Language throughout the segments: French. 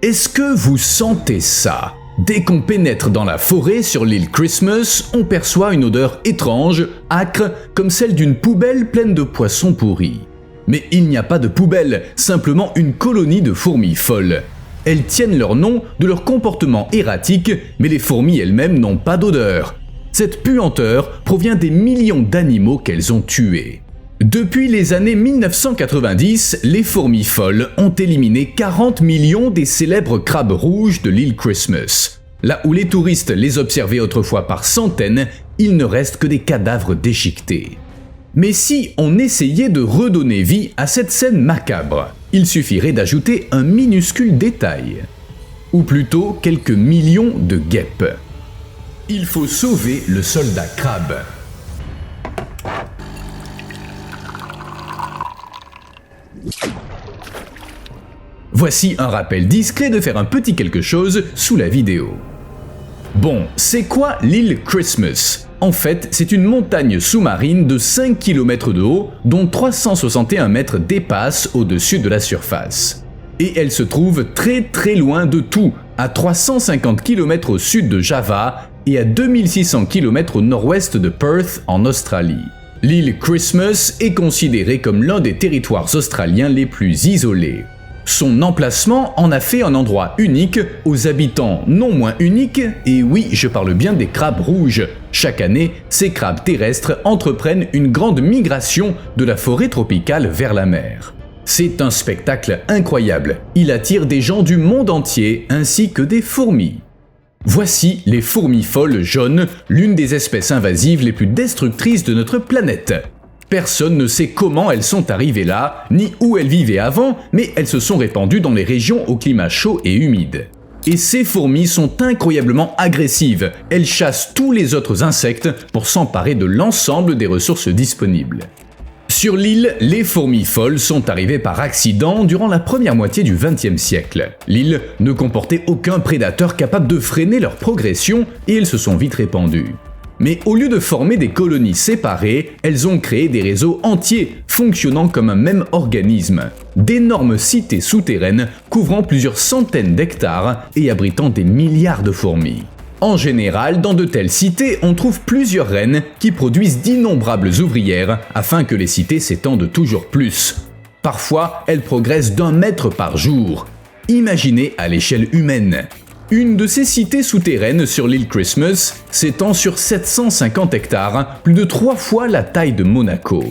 Est-ce que vous sentez ça? Dès qu'on pénètre dans la forêt sur l'île Christmas, on perçoit une odeur étrange, âcre, comme celle d'une poubelle pleine de poissons pourris. Mais il n'y a pas de poubelle, simplement une colonie de fourmis folles. Elles tiennent leur nom de leur comportement erratique, mais les fourmis elles-mêmes n'ont pas d'odeur. Cette puanteur provient des millions d'animaux qu'elles ont tués. Depuis les années 1990, les fourmis folles ont éliminé 40 millions des célèbres crabes rouges de l'île Christmas. Là où les touristes les observaient autrefois par centaines, il ne reste que des cadavres déchiquetés. Mais si on essayait de redonner vie à cette scène macabre, il suffirait d'ajouter un minuscule détail. Ou plutôt quelques millions de guêpes. Il faut sauver le soldat crabe. Voici un rappel discret de faire un petit quelque chose sous la vidéo. Bon, c'est quoi l'île Christmas? En fait, c'est une montagne sous-marine de 5 km de haut, dont 361 mètres dépassent au-dessus de la surface. Et elle se trouve très loin de tout, à 350 km au sud de Java et à 2600 km au nord-ouest de Perth en Australie. L'île Christmas est considérée comme l'un des territoires australiens les plus isolés. Son emplacement en a fait un endroit unique, aux habitants non moins uniques, et oui, je parle bien des crabes rouges. Chaque année, ces crabes terrestres entreprennent une grande migration de la forêt tropicale vers la mer. C'est un spectacle incroyable, il attire des gens du monde entier ainsi que des fourmis. Voici les fourmis folles jaunes, l'une des espèces invasives les plus destructrices de notre planète. Personne ne sait comment elles sont arrivées là, ni où elles vivaient avant, mais elles se sont répandues dans les régions au climat chaud et humide. Et ces fourmis sont incroyablement agressives, elles chassent tous les autres insectes pour s'emparer de l'ensemble des ressources disponibles. Sur l'île, les fourmis folles sont arrivées par accident durant la première moitié du XXe siècle. L'île ne comportait aucun prédateur capable de freiner leur progression et elles se sont vite répandues. Mais au lieu de former des colonies séparées, elles ont créé des réseaux entiers, fonctionnant comme un même organisme. D'énormes cités souterraines couvrant plusieurs centaines d'hectares et abritant des milliards de fourmis. En général, dans de telles cités, on trouve plusieurs reines qui produisent d'innombrables ouvrières afin que les cités s'étendent toujours plus. Parfois, elles progressent d'1 mètre par jour. Imaginez à l'échelle humaine. Une de ces cités souterraines sur l'île Christmas s'étend sur 750 hectares, plus de 3 fois la taille de Monaco.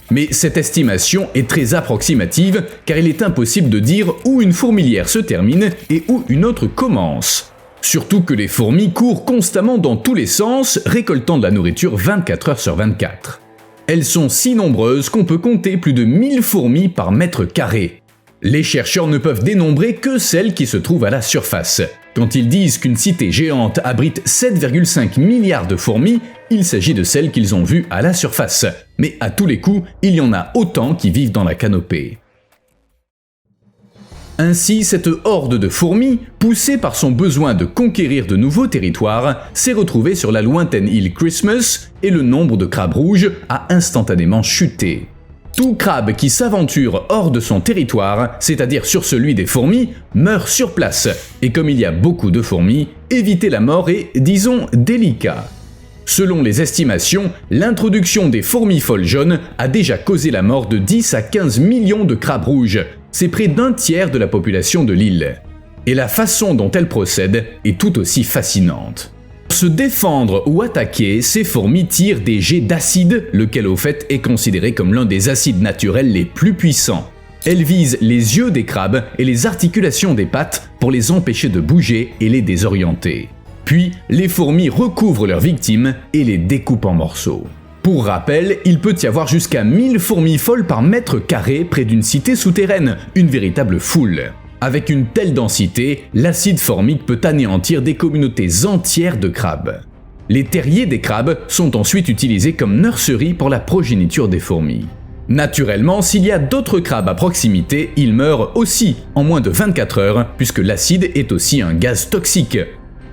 Mais cette estimation est très approximative car il est impossible de dire où une fourmilière se termine et où une autre commence. Surtout que les fourmis courent constamment dans tous les sens, récoltant de la nourriture 24 heures sur 24. Elles sont si nombreuses qu'on peut compter plus de 1000 fourmis par mètre carré. Les chercheurs ne peuvent dénombrer que celles qui se trouvent à la surface. Quand ils disent qu'une cité géante abrite 7,5 milliards de fourmis, il s'agit de celles qu'ils ont vues à la surface. Mais à tous les coups, il y en a autant qui vivent dans la canopée. Ainsi, cette horde de fourmis, poussée par son besoin de conquérir de nouveaux territoires, s'est retrouvée sur la lointaine île Christmas et le nombre de crabes rouges a instantanément chuté. Tout crabe qui s'aventure hors de son territoire, c'est-à-dire sur celui des fourmis, meurt sur place. Et comme il y a beaucoup de fourmis, éviter la mort est, disons, délicat. Selon les estimations, l'introduction des fourmis folles jaunes a déjà causé la mort de 10 à 15 millions de crabes rouges. C'est près d'1 tiers de la population de l'île. Et la façon dont elles procèdent est tout aussi fascinante. Pour se défendre ou attaquer, ces fourmis tirent des jets d'acide, lequel au fait est considéré comme l'un des acides naturels les plus puissants. Elles visent les yeux des crabes et les articulations des pattes pour les empêcher de bouger et les désorienter. Puis, les fourmis recouvrent leurs victimes et les découpent en morceaux. Pour rappel, il peut y avoir jusqu'à 1000 fourmis folles par mètre carré près d'une cité souterraine, une véritable foule. Avec une telle densité, l'acide formique peut anéantir des communautés entières de crabes. Les terriers des crabes sont ensuite utilisés comme nurseries pour la progéniture des fourmis. Naturellement, s'il y a d'autres crabes à proximité, ils meurent aussi en moins de 24 heures, puisque l'acide est aussi un gaz toxique.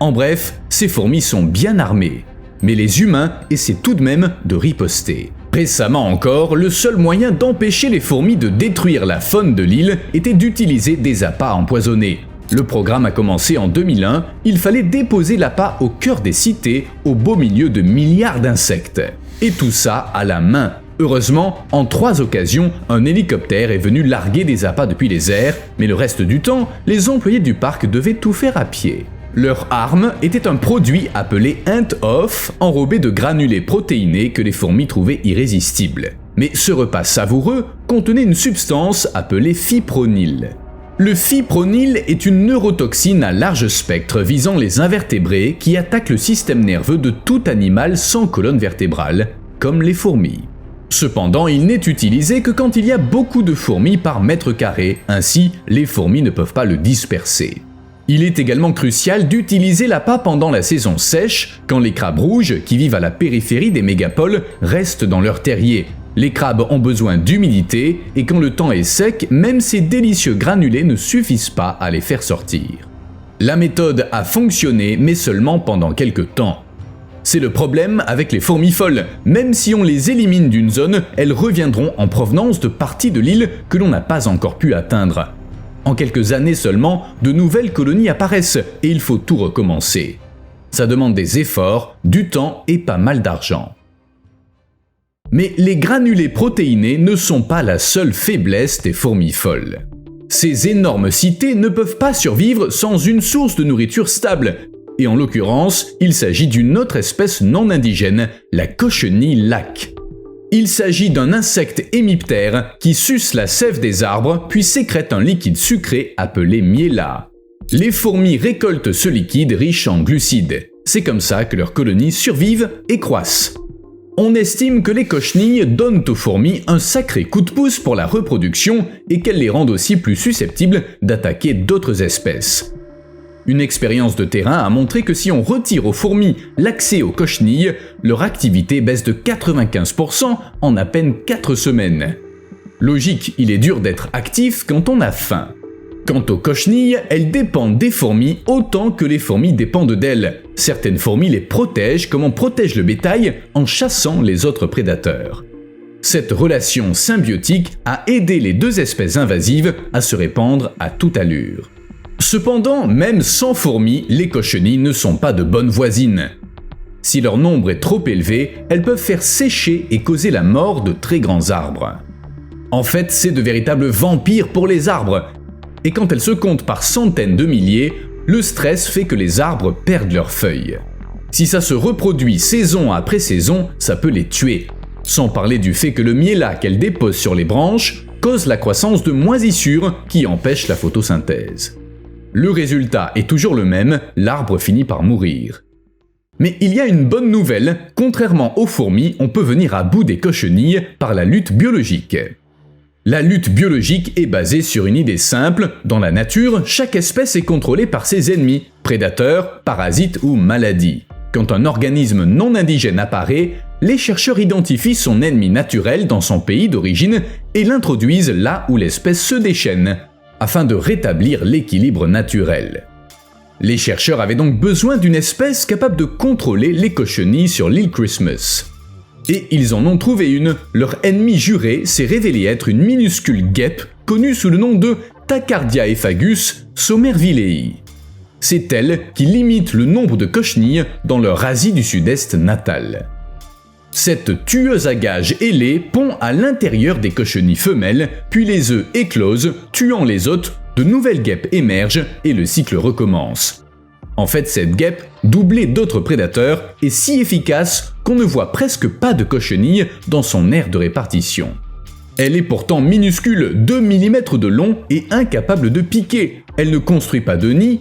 En bref, ces fourmis sont bien armées. Mais les humains essaient tout de même de riposter. Récemment encore, le seul moyen d'empêcher les fourmis de détruire la faune de l'île était d'utiliser des appâts empoisonnés. Le programme a commencé en 2001, il fallait déposer l'appât au cœur des cités, au beau milieu de milliards d'insectes. Et tout ça à la main. Heureusement, en 3 occasions, un hélicoptère est venu larguer des appâts depuis les airs, mais le reste du temps, les employés du parc devaient tout faire à pied. Leur arme était un produit appelé Ant-Off, enrobé de granulés protéinés que les fourmis trouvaient irrésistibles. Mais ce repas savoureux contenait une substance appelée fipronil. Le fipronil est une neurotoxine à large spectre visant les invertébrés qui attaque le système nerveux de tout animal sans colonne vertébrale, comme les fourmis. Cependant, il n'est utilisé que quand il y a beaucoup de fourmis par mètre carré, ainsi les fourmis ne peuvent pas le disperser. Il est également crucial d'utiliser l'appât pendant la saison sèche, quand les crabes rouges, qui vivent à la périphérie des mégapoles, restent dans leur terrier. Les crabes ont besoin d'humidité, et quand le temps est sec, même ces délicieux granulés ne suffisent pas à les faire sortir. La méthode a fonctionné, mais seulement pendant quelques temps. C'est le problème avec les fourmis folles. Même si on les élimine d'une zone, elles reviendront en provenance de parties de l'île que l'on n'a pas encore pu atteindre. En quelques années seulement, de nouvelles colonies apparaissent et il faut tout recommencer. Ça demande des efforts, du temps et pas mal d'argent. Mais les granulés protéinés ne sont pas la seule faiblesse des fourmis folles. Ces énormes cités ne peuvent pas survivre sans une source de nourriture stable. Et en l'occurrence, il s'agit d'une autre espèce non indigène, la cochenille laque. Il s'agit d'un insecte hémiptère qui suce la sève des arbres puis sécrète un liquide sucré appelé miella. Les fourmis récoltent ce liquide riche en glucides. C'est comme ça que leurs colonies survivent et croissent. On estime que les cochenilles donnent aux fourmis un sacré coup de pouce pour la reproduction et qu'elles les rendent aussi plus susceptibles d'attaquer d'autres espèces. Une expérience de terrain a montré que si on retire aux fourmis l'accès aux cochenilles, leur activité baisse de 95% en à peine 4 semaines. Logique, il est dur d'être actif quand on a faim. Quant aux cochenilles, elles dépendent des fourmis autant que les fourmis dépendent d'elles. Certaines fourmis les protègent comme on protège le bétail en chassant les autres prédateurs. Cette relation symbiotique a aidé les 2 espèces invasives à se répandre à toute allure. Cependant, même sans fourmis, les cochenilles ne sont pas de bonnes voisines. Si leur nombre est trop élevé, elles peuvent faire sécher et causer la mort de très grands arbres. En fait, c'est de véritables vampires pour les arbres. Et quand elles se comptent par centaines de milliers, le stress fait que les arbres perdent leurs feuilles. Si ça se reproduit saison après saison, ça peut les tuer. Sans parler du fait que le miella qu'elles déposent sur les branches cause la croissance de moisissures qui empêchent la photosynthèse. Le résultat est toujours le même, l'arbre finit par mourir. Mais il y a une bonne nouvelle, contrairement aux fourmis, on peut venir à bout des cochenilles par la lutte biologique. La lutte biologique est basée sur une idée simple, dans la nature, chaque espèce est contrôlée par ses ennemis, prédateurs, parasites ou maladies. Quand un organisme non indigène apparaît, les chercheurs identifient son ennemi naturel dans son pays d'origine et l'introduisent là où l'espèce se déchaîne, afin de rétablir l'équilibre naturel. Les chercheurs avaient donc besoin d'une espèce capable de contrôler les cochenilles sur l'île Christmas. Et ils en ont trouvé une. Leur ennemi juré s'est révélé être une minuscule guêpe connue sous le nom de Tachardia-ephagus somervillei. C'est elle qui limite le nombre de cochenilles dans leur Asie du Sud-Est natale. Cette tueuse à gages ailée pond à l'intérieur des cochenilles femelles, puis les œufs éclosent, tuant les hôtes, de nouvelles guêpes émergent et le cycle recommence. En fait, cette guêpe, doublée d'autres prédateurs, est si efficace qu'on ne voit presque pas de cochenilles dans son aire de répartition. Elle est pourtant minuscule, 2 mm de long et incapable de piquer. Elle ne construit pas de nid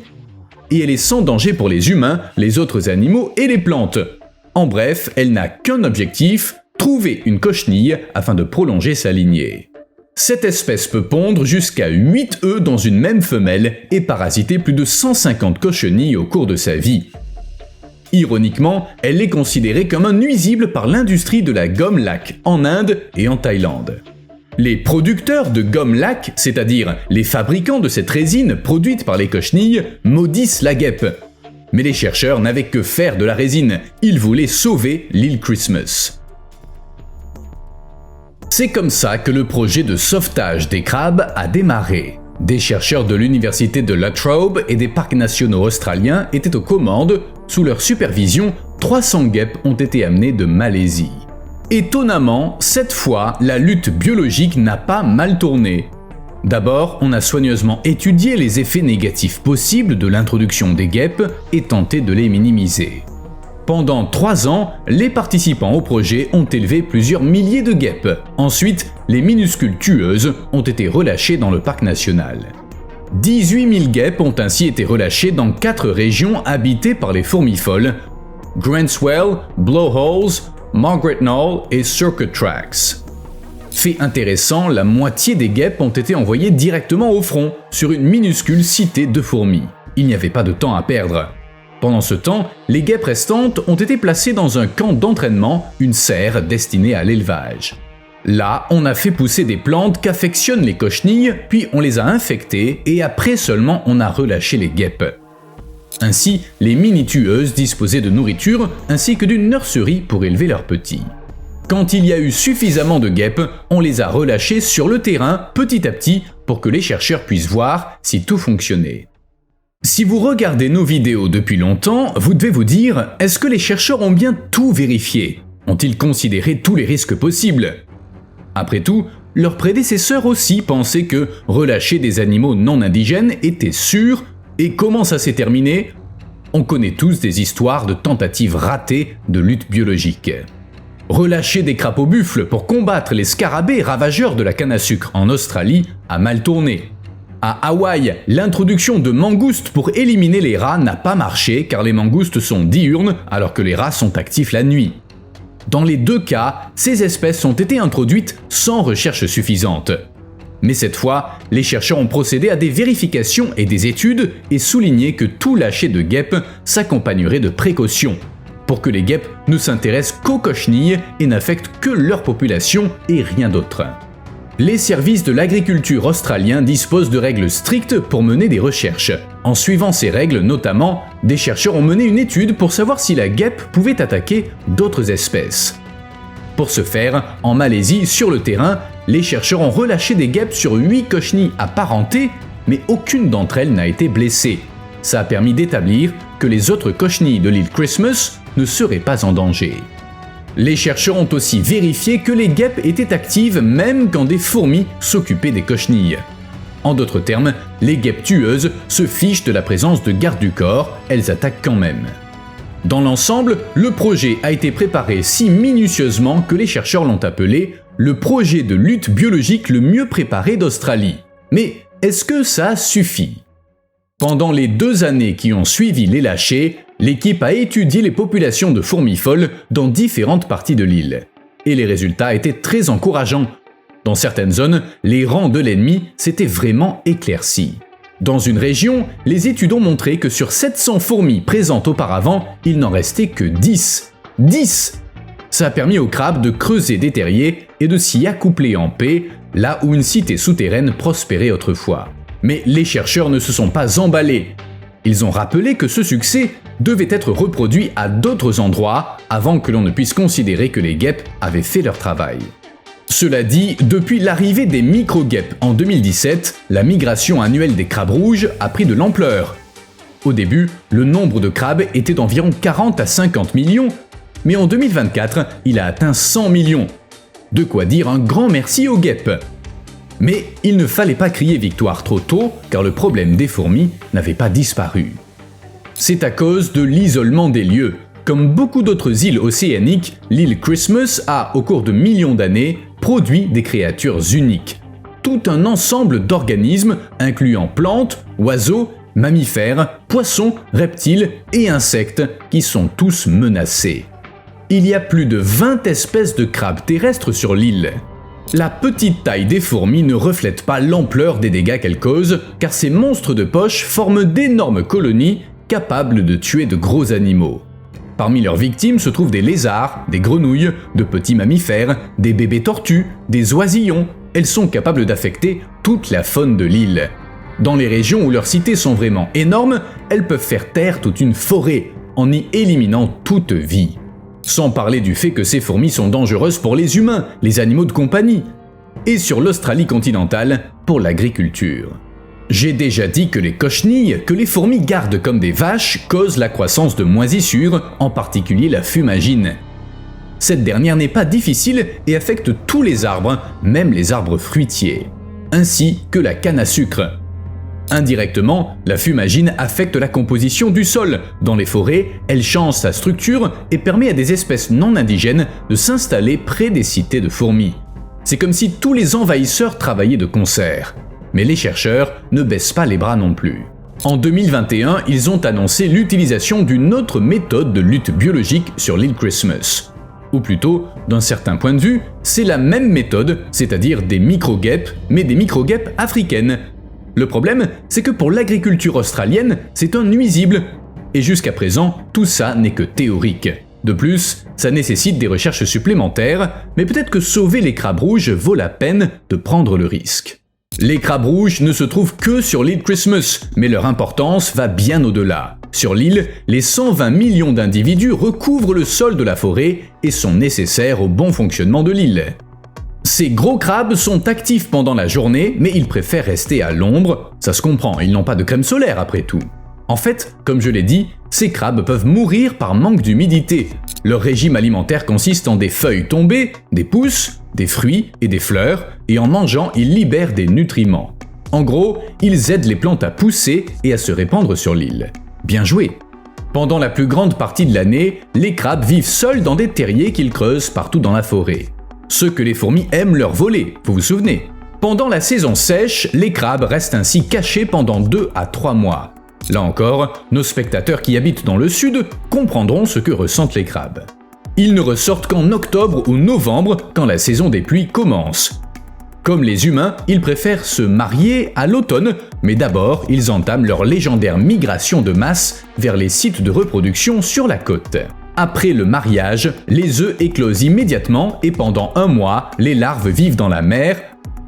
et elle est sans danger pour les humains, les autres animaux et les plantes. En bref, elle n'a qu'un objectif, trouver une cochenille afin de prolonger sa lignée. Cette espèce peut pondre jusqu'à 8 œufs dans une même femelle et parasiter plus de 150 cochenilles au cours de sa vie. Ironiquement, elle est considérée comme un nuisible par l'industrie de la gomme laque en Inde et en Thaïlande. Les producteurs de gomme laque, c'est-à-dire les fabricants de cette résine produite par les cochenilles, maudissent la guêpe. Mais les chercheurs n'avaient que faire de la résine, ils voulaient sauver l'île Christmas. C'est comme ça que le projet de sauvetage des crabes a démarré. Des chercheurs de l'université de La Trobe et des parcs nationaux australiens étaient aux commandes. Sous leur supervision, 300 guêpes ont été amenées de Malaisie. Étonnamment, cette fois, la lutte biologique n'a pas mal tourné. D'abord, on a soigneusement étudié les effets négatifs possibles de l'introduction des guêpes et tenté de les minimiser. Pendant 3 ans, les participants au projet ont élevé plusieurs milliers de guêpes. Ensuite, les minuscules tueuses ont été relâchées dans le parc national. 18 000 guêpes ont ainsi été relâchées dans 4 régions habitées par les fourmis folles: Grantswell, Blowholes, Margaret Knoll et Circuit Tracks. Fait intéressant, la moitié des guêpes ont été envoyées directement au front, sur une minuscule cité de fourmis. Il n'y avait pas de temps à perdre. Pendant ce temps, les guêpes restantes ont été placées dans un camp d'entraînement, une serre destinée à l'élevage. Là, on a fait pousser des plantes qu'affectionnent les cochenilles, puis on les a infectées et après seulement on a relâché les guêpes. Ainsi, les mini-tueuses disposaient de nourriture ainsi que d'une nurserie pour élever leurs petits. Quand il y a eu suffisamment de guêpes, on les a relâchées sur le terrain petit à petit pour que les chercheurs puissent voir si tout fonctionnait. Si vous regardez nos vidéos depuis longtemps, vous devez vous dire, est-ce que les chercheurs ont bien tout vérifié? Ont-ils considéré tous les risques possibles? Après tout, leurs prédécesseurs aussi pensaient que relâcher des animaux non indigènes était sûr, et comment ça s'est terminé? On connaît tous des histoires de tentatives ratées de lutte biologique. Relâcher des crapauds buffles pour combattre les scarabées ravageurs de la canne à sucre en Australie a mal tourné. À Hawaï, l'introduction de mangoustes pour éliminer les rats n'a pas marché car les mangoustes sont diurnes alors que les rats sont actifs la nuit. Dans les 2 cas, ces espèces ont été introduites sans recherche suffisante. Mais cette fois, les chercheurs ont procédé à des vérifications et des études et souligné que tout lâcher de guêpes s'accompagnerait de précautions, pour que les guêpes ne s'intéressent qu'aux cochenilles et n'affectent que leur population et rien d'autre. Les services de l'agriculture australien disposent de règles strictes pour mener des recherches. En suivant ces règles notamment, des chercheurs ont mené une étude pour savoir si la guêpe pouvait attaquer d'autres espèces. Pour ce faire, en Malaisie, sur le terrain, les chercheurs ont relâché des guêpes sur 8 cochenilles apparentées, mais aucune d'entre elles n'a été blessée. Ça a permis d'établir que les autres cochenilles de l'île Christmas ne seraient pas en danger. Les chercheurs ont aussi vérifié que les guêpes étaient actives même quand des fourmis s'occupaient des cochenilles. En d'autres termes, les guêpes tueuses se fichent de la présence de gardes du corps, elles attaquent quand même. Dans l'ensemble, le projet a été préparé si minutieusement que les chercheurs l'ont appelé le projet de lutte biologique le mieux préparé d'Australie. Mais est-ce que ça suffit? Pendant les 2 années qui ont suivi les lâchers, l'équipe a étudié les populations de fourmis folles dans différentes parties de l'île. Et les résultats étaient très encourageants. Dans certaines zones, les rangs de l'ennemi s'étaient vraiment éclaircis. Dans une région, les études ont montré que sur 700 fourmis présentes auparavant, il n'en restait que 10. 10! Ça a permis aux crabes de creuser des terriers et de s'y accoupler en paix, là où une cité souterraine prospérait autrefois. Mais les chercheurs ne se sont pas emballés. Ils ont rappelé que ce succès devait être reproduit à d'autres endroits avant que l'on ne puisse considérer que les guêpes avaient fait leur travail. Cela dit, depuis l'arrivée des micro-guêpes en 2017, la migration annuelle des crabes rouges a pris de l'ampleur. Au début, le nombre de crabes était d'environ 40 à 50 millions, mais en 2024, il a atteint 100 millions. De quoi dire un grand merci aux guêpes. Mais il ne fallait pas crier victoire trop tôt, car le problème des fourmis n'avait pas disparu. C'est à cause de l'isolement des lieux. Comme beaucoup d'autres îles océaniques, l'île Christmas a, au cours de millions d'années, produit des créatures uniques. Tout un ensemble d'organismes incluant plantes, oiseaux, mammifères, poissons, reptiles et insectes qui sont tous menacés. Il y a plus de 20 espèces de crabes terrestres sur l'île. La petite taille des fourmis ne reflète pas l'ampleur des dégâts qu'elles causent, car ces monstres de poche forment d'énormes colonies capables de tuer de gros animaux. Parmi leurs victimes se trouvent des lézards, des grenouilles, de petits mammifères, des bébés tortues, des oisillons. Elles sont capables d'affecter toute la faune de l'île. Dans les régions où leurs cités sont vraiment énormes, elles peuvent faire taire toute une forêt, en y éliminant toute vie. Sans parler du fait que ces fourmis sont dangereuses pour les humains, les animaux de compagnie, et sur l'Australie continentale, pour l'agriculture. J'ai déjà dit que les cochenilles, que les fourmis gardent comme des vaches, causent la croissance de moisissures, en particulier la fumagine. Cette dernière n'est pas difficile et affecte tous les arbres, même les arbres fruitiers, ainsi que la canne à sucre. Indirectement, la fumagine affecte la composition du sol. Dans les forêts, elle change sa structure et permet à des espèces non indigènes de s'installer près des cités de fourmis. C'est comme si tous les envahisseurs travaillaient de concert. Mais les chercheurs ne baissent pas les bras non plus. En 2021, ils ont annoncé l'utilisation d'une autre méthode de lutte biologique sur l'île Christmas. Ou plutôt, d'un certain point de vue, c'est la même méthode, c'est-à-dire des micro-guêpes, mais des micro-guêpes africaines. Le problème, c'est que pour l'agriculture australienne, c'est un nuisible. Et jusqu'à présent, tout ça n'est que théorique. De plus, ça nécessite des recherches supplémentaires, mais peut-être que sauver les crabes rouges vaut la peine de prendre le risque. Les crabes rouges ne se trouvent que sur l'île Christmas, mais leur importance va bien au-delà. Sur l'île, les 120 millions d'individus recouvrent le sol de la forêt et sont nécessaires au bon fonctionnement de l'île. Ces gros crabes sont actifs pendant la journée, mais ils préfèrent rester à l'ombre. Ça se comprend, ils n'ont pas de crème solaire après tout. En fait, comme je l'ai dit, ces crabes peuvent mourir par manque d'humidité. Leur régime alimentaire consiste en des feuilles tombées, des pousses, des fruits et des fleurs, et en mangeant, ils libèrent des nutriments. En gros, ils aident les plantes à pousser et à se répandre sur l'île. Bien joué! Pendant la plus grande partie de l'année, les crabes vivent seuls dans des terriers qu'ils creusent partout dans la forêt. Ceux que les fourmis aiment leur voler, vous vous souvenez? Pendant la saison sèche, les crabes restent ainsi cachés pendant 2 à 3 mois. Là encore, nos spectateurs qui habitent dans le sud comprendront ce que ressentent les crabes. Ils ne ressortent qu'en octobre ou novembre, quand la saison des pluies commence. Comme les humains, ils préfèrent se marier à l'automne, mais d'abord, ils entament leur légendaire migration de masse vers les sites de reproduction sur la côte. Après le mariage, les œufs éclosent immédiatement et pendant 1 mois, les larves vivent dans la mer,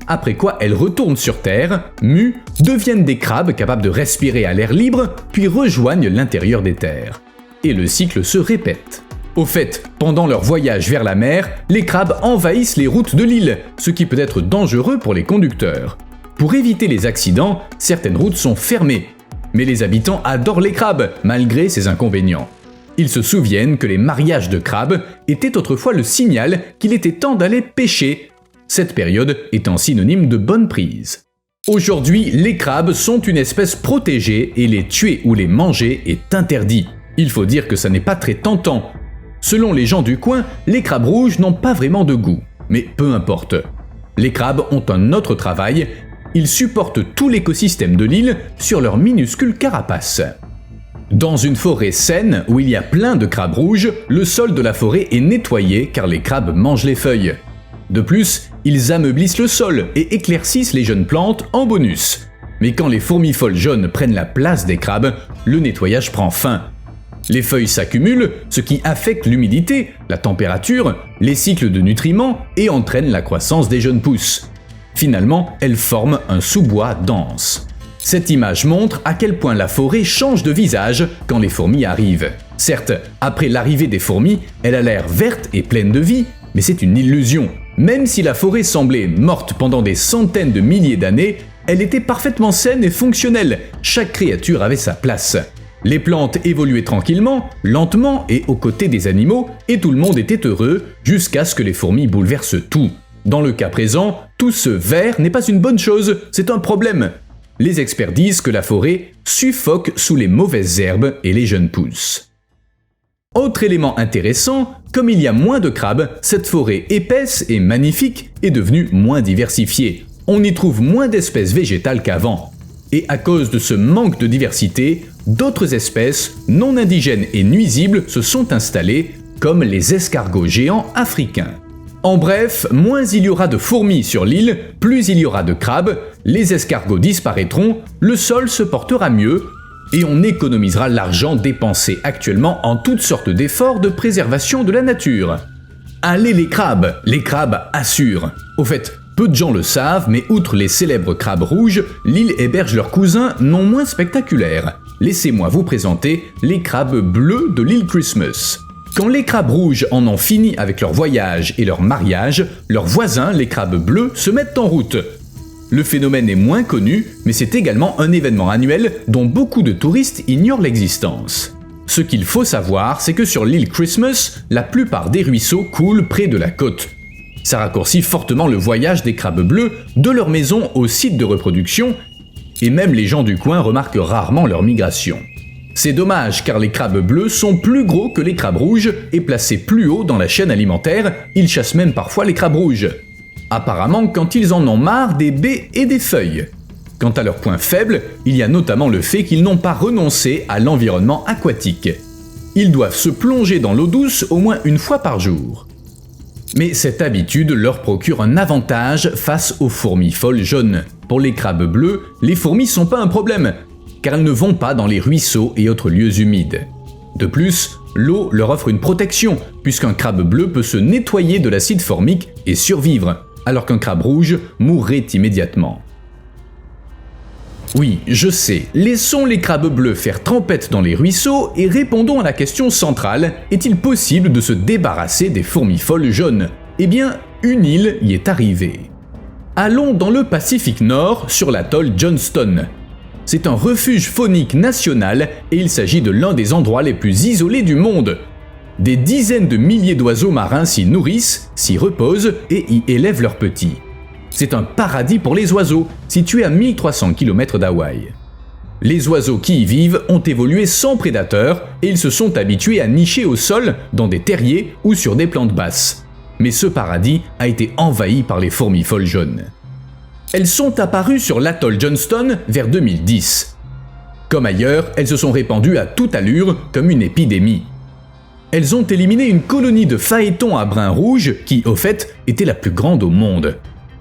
après quoi elles retournent sur Terre, mues, deviennent des crabes capables de respirer à l'air libre, puis rejoignent l'intérieur des terres. Et le cycle se répète. Au fait, pendant leur voyage vers la mer, les crabes envahissent les routes de l'île, ce qui peut être dangereux pour les conducteurs. Pour éviter les accidents, certaines routes sont fermées. Mais les habitants adorent les crabes, malgré ces inconvénients. Ils se souviennent que les mariages de crabes étaient autrefois le signal qu'il était temps d'aller pêcher, cette période étant synonyme de bonne prise. Aujourd'hui, les crabes sont une espèce protégée et les tuer ou les manger est interdit. Il faut dire que ça n'est pas très tentant. Selon les gens du coin, les crabes rouges n'ont pas vraiment de goût, mais peu importe. Les crabes ont un autre travail, ils supportent tout l'écosystème de l'île sur leur minuscule carapace. Dans une forêt saine où il y a plein de crabes rouges, le sol de la forêt est nettoyé car les crabes mangent les feuilles. De plus, ils ameublissent le sol et éclaircissent les jeunes plantes en bonus. Mais quand les fourmis folles jaunes prennent la place des crabes, le nettoyage prend fin. Les feuilles s'accumulent, ce qui affecte l'humidité, la température, les cycles de nutriments et entraîne la croissance des jeunes pousses. Finalement, elles forment un sous-bois dense. Cette image montre à quel point la forêt change de visage quand les fourmis arrivent. Certes, après l'arrivée des fourmis, elle a l'air verte et pleine de vie, mais c'est une illusion. Même si la forêt semblait morte pendant des centaines de milliers d'années, elle était parfaitement saine et fonctionnelle. Chaque créature avait sa place. Les plantes évoluaient tranquillement, lentement et aux côtés des animaux, et tout le monde était heureux jusqu'à ce que les fourmis bouleversent tout. Dans le cas présent, tout ce vert n'est pas une bonne chose, c'est un problème. Les experts disent que la forêt suffoque sous les mauvaises herbes et les jeunes pousses. Autre élément intéressant, comme il y a moins de crabes, cette forêt épaisse et magnifique est devenue moins diversifiée. On y trouve moins d'espèces végétales qu'avant. Et à cause de ce manque de diversité, d'autres espèces non indigènes et nuisibles se sont installées, comme les escargots géants africains. En bref, moins il y aura de fourmis sur l'île, plus il y aura de crabes, les escargots disparaîtront, le sol se portera mieux, et on économisera l'argent dépensé actuellement en toutes sortes d'efforts de préservation de la nature. Allez les crabes assurent. Au fait, peu de gens le savent, mais outre les célèbres crabes rouges, l'île héberge leurs cousins non moins spectaculaires. Laissez-moi vous présenter les crabes bleus de l'île Christmas. Quand les crabes rouges en ont fini avec leur voyage et leur mariage, leurs voisins, les crabes bleus, se mettent en route. Le phénomène est moins connu, mais c'est également un événement annuel dont beaucoup de touristes ignorent l'existence. Ce qu'il faut savoir, c'est que sur l'île Christmas, la plupart des ruisseaux coulent près de la côte. Ça raccourcit fortement le voyage des crabes bleus de leur maison au site de reproduction, et même les gens du coin remarquent rarement leur migration. C'est dommage car les crabes bleus sont plus gros que les crabes rouges et placés plus haut dans la chaîne alimentaire, ils chassent même parfois les crabes rouges. Apparemment quand ils en ont marre des baies et des feuilles. Quant à leurs points faibles, il y a notamment le fait qu'ils n'ont pas renoncé à l'environnement aquatique. Ils doivent se plonger dans l'eau douce au moins une fois par jour. Mais cette habitude leur procure un avantage face aux fourmis folles jaunes. Pour les crabes bleus, les fourmis sont pas un problème, car elles ne vont pas dans les ruisseaux et autres lieux humides. De plus, l'eau leur offre une protection, puisqu'un crabe bleu peut se nettoyer de l'acide formique et survivre, alors qu'un crabe rouge mourrait immédiatement. Oui, je sais, laissons les crabes bleus faire trempette dans les ruisseaux et répondons à la question centrale, est-il possible de se débarrasser des fourmis folles jaunes ? Eh bien, une île y est arrivée. Allons dans le Pacifique Nord, sur l'atoll Johnston. C'est un refuge faunique national et il s'agit de l'un des endroits les plus isolés du monde. Des dizaines de milliers d'oiseaux marins s'y nourrissent, s'y reposent et y élèvent leurs petits. C'est un paradis pour les oiseaux, situé à 1300 km d'Hawaï. Les oiseaux qui y vivent ont évolué sans prédateurs et ils se sont habitués à nicher au sol, dans des terriers ou sur des plantes basses. Mais ce paradis a été envahi par les fourmis folles jaunes. Elles sont apparues sur l'atoll Johnston vers 2010. Comme ailleurs, elles se sont répandues à toute allure comme une épidémie. Elles ont éliminé une colonie de phaétons à brun rouge qui, au fait, était la plus grande au monde.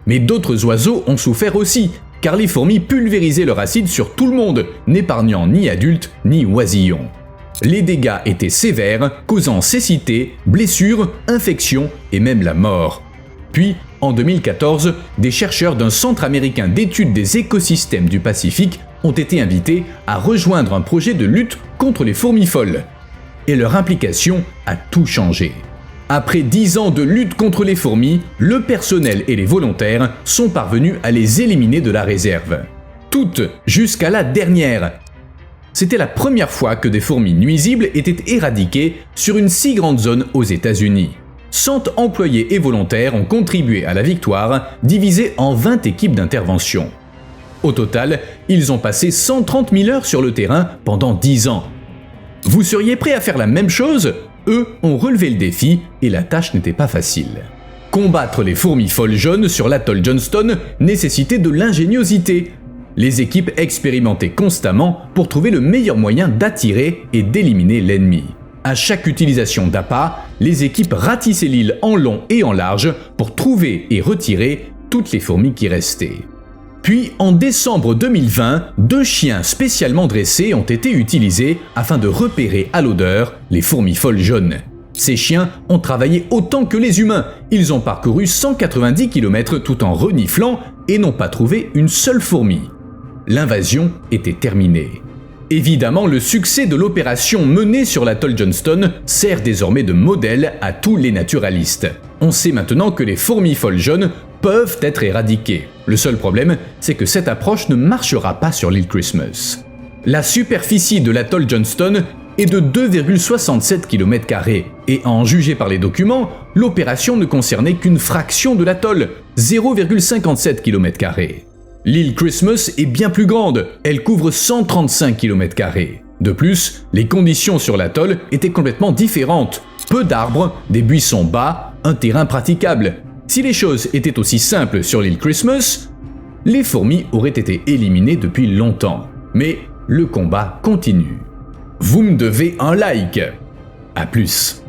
Mais d'autres oiseaux ont souffert aussi, car les fourmis pulvérisaient leur acide sur tout le monde, n'épargnant ni adultes ni oisillons. Les dégâts étaient sévères, causant cécité, blessures, infections et même la mort. Puis, en 2014, des chercheurs d'un centre américain d'études des écosystèmes du Pacifique ont été invités à rejoindre un projet de lutte contre les fourmis folles. Et leur implication a tout changé. Après 10 ans de lutte contre les fourmis, le personnel et les volontaires sont parvenus à les éliminer de la réserve. Toutes, jusqu'à la dernière. C'était la première fois que des fourmis nuisibles étaient éradiquées sur une si grande zone aux États-Unis. 100 employés et volontaires ont contribué à la victoire, divisée en 20 équipes d'intervention. Au total, ils ont passé 130 000 heures sur le terrain pendant 10 ans. Vous seriez prêts à faire la même chose ? Eux ont relevé le défi et la tâche n'était pas facile. Combattre les fourmis folles jaunes sur l'atoll Johnston nécessitait de l'ingéniosité. Les équipes expérimentaient constamment pour trouver le meilleur moyen d'attirer et d'éliminer l'ennemi. À chaque utilisation d'appât, les équipes ratissaient l'île en long et en large pour trouver et retirer toutes les fourmis qui restaient. Puis, en décembre 2020, 2 chiens spécialement dressés ont été utilisés afin de repérer à l'odeur les fourmis folles jaunes. Ces chiens ont travaillé autant que les humains. Ils ont parcouru 190 km tout en reniflant et n'ont pas trouvé une seule fourmi. L'invasion était terminée. Évidemment, le succès de l'opération menée sur l'atoll Johnston sert désormais de modèle à tous les naturalistes. On sait maintenant que les fourmis folles jaunes peuvent être éradiquées. Le seul problème, c'est que cette approche ne marchera pas sur l'île Christmas. La superficie de l'atoll Johnston est de 2,67 km² et à en juger par les documents, l'opération ne concernait qu'une fraction de l'atoll, 0,57 km². L'île Christmas est bien plus grande, elle couvre 135 km². De plus, les conditions sur l'atoll étaient complètement différentes. Peu d'arbres, des buissons bas, un terrain praticable. Si les choses étaient aussi simples sur l'île Christmas, les fourmis auraient été éliminées depuis longtemps. Mais le combat continue. Vous me devez un like. À plus.